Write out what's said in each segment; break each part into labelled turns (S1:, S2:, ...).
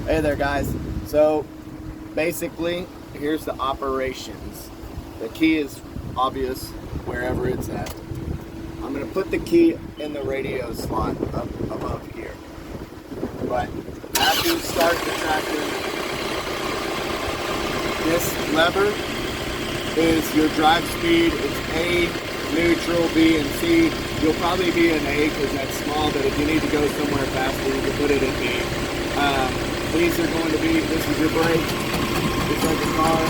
S1: Hey there, guys. So basically, here's the operations. The key is obvious wherever it's at. I'm going to put the key in the radio slot up above here. But after you start the tractor, this lever is your drive speed. It's A, neutral, B, and C. You'll probably be an A because that's small, but if you need to go somewhere faster, you can put it in B. These are going to be, this is your brake, just like a car.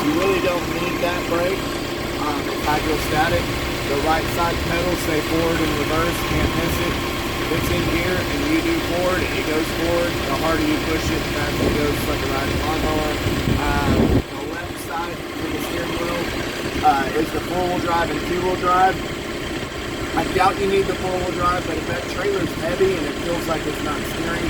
S1: You really don't need that brake. It's hydrostatic. The right side pedal, say forward and reverse, can't miss it. It's in gear and you do forward, it goes forward. The harder you push it, the faster it goes, like a riding lawnmower. The left side of the steering wheel is the four-wheel drive and two-wheel drive. I doubt you need the four-wheel drive, but if that trailer's heavy and it feels like it's not steering,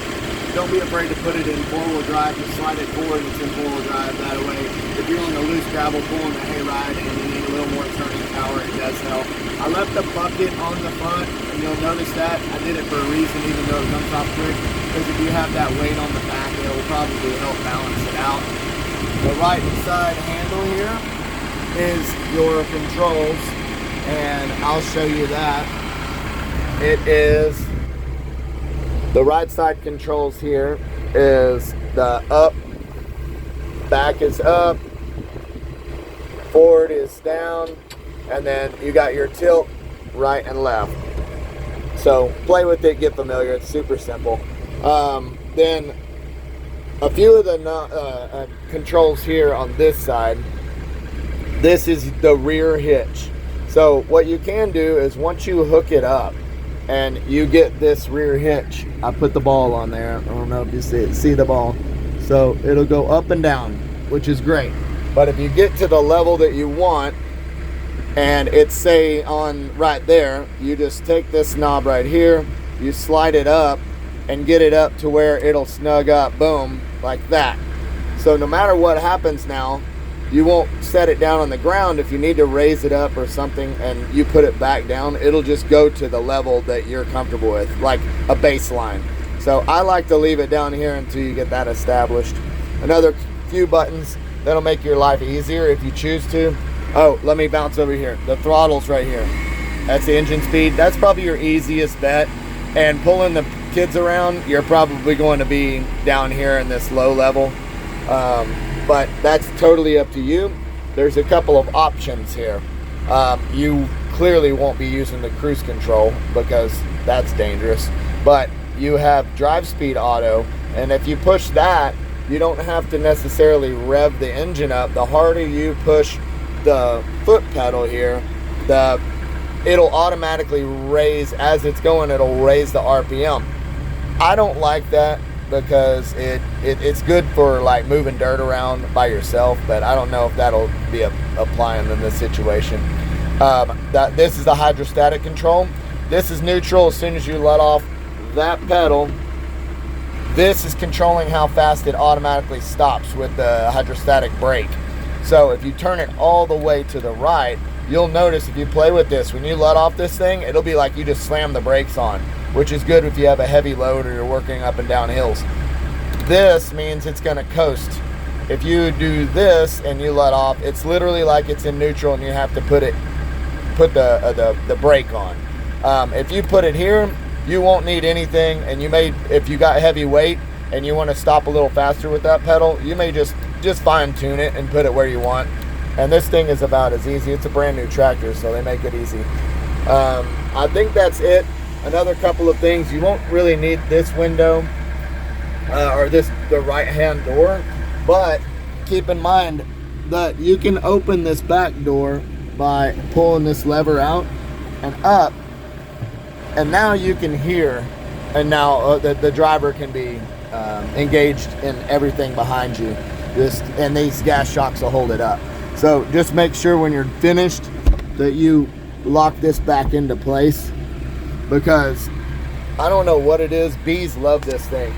S1: don't be afraid to put it in four-wheel drive. Just slide it forward and it's in four-wheel drive. That way, if you're on the loose gravel pulling a hayride and you need a little more turning power, it does help. I left the bucket on the front, and you'll notice that. I did it for a reason, even though it comes off quick, because if you have that weight on the back, it will probably help balance it out. The right side handle here is your controls, and I'll show you that. It is the right side controls here is the up, back is up, forward is down, and then you got your tilt right and left. So play with it, get familiar, it's super simple. Then a few of the controls here on this side. This is the rear hitch. So what you can do is once you hook it up and you get this rear hitch, I put the ball on there. I don't know if you see the ball. So it'll go up and down, which is great. But if you get to the level that you want and it's say on right there, you just take this knob right here, you slide it up and get it up to where it'll snug up, boom, like that. So no matter what happens now, you won't set it down on the ground. If you need to raise it up or something and you put it back down, it'll just go to the level that you're comfortable with, like a baseline. So I like to leave it down here until you get that established. Another few buttons that'll make your life easier if you choose to. Oh, let me bounce over here. The throttle's right here. That's the engine speed. That's probably your easiest bet. And pulling the kids around, you're probably going to be down here in this low level. But that's totally up to you. There's a couple of options here. You clearly won't be using the cruise control because that's dangerous. But you have drive speed auto, and if you push that, you don't have to necessarily rev the engine up. The harder you push the foot pedal here, it'll automatically raise, as it's going, it'll raise the RPM. I don't like that because it's good for like moving dirt around by yourself, but I don't know if that'll be applying in this situation. This is the hydrostatic control. This is neutral. As soon as you let off that pedal, this is controlling how fast it automatically stops with the hydrostatic brake. So if you turn it all the way to the right, you'll notice if you play with this, when you let off this thing, it'll be like you just slam the brakes on, which is good if you have a heavy load or you're working up and down hills. This means it's going to coast. If you do this and you let off, it's literally like it's in neutral and you have to put the brake on. If you put it here, you won't need anything, and you may, if you got heavy weight and you want to stop a little faster with that pedal, you may just fine tune it and put it where you want. And this thing is about as easy. It's a brand new tractor, so they make it easy. I think that's it. Another couple of things, you won't really need this window or the right hand door, but keep in mind that you can open this back door by pulling this lever out and up, and now you can hear, and now the driver can be engaged in everything behind you. And these gas shocks will hold it up. So just make sure when you're finished that you lock this back into place, because I don't know what it is, bees love this thing.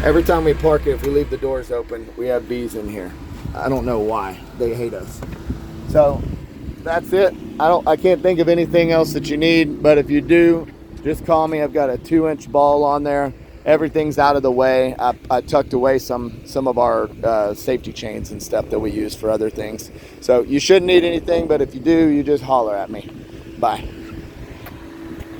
S1: Every time we park it, if we leave the doors open, we have bees in here. I don't know why. They hate us. So that's it. I can't think of anything else that you need, but if you do, just call me. I've got a 2-inch ball on there. everything's out of the way. I tucked away some of our safety chains and stuff that we use for other things. So you shouldn't need anything, but if you do, you just holler at me. Bye.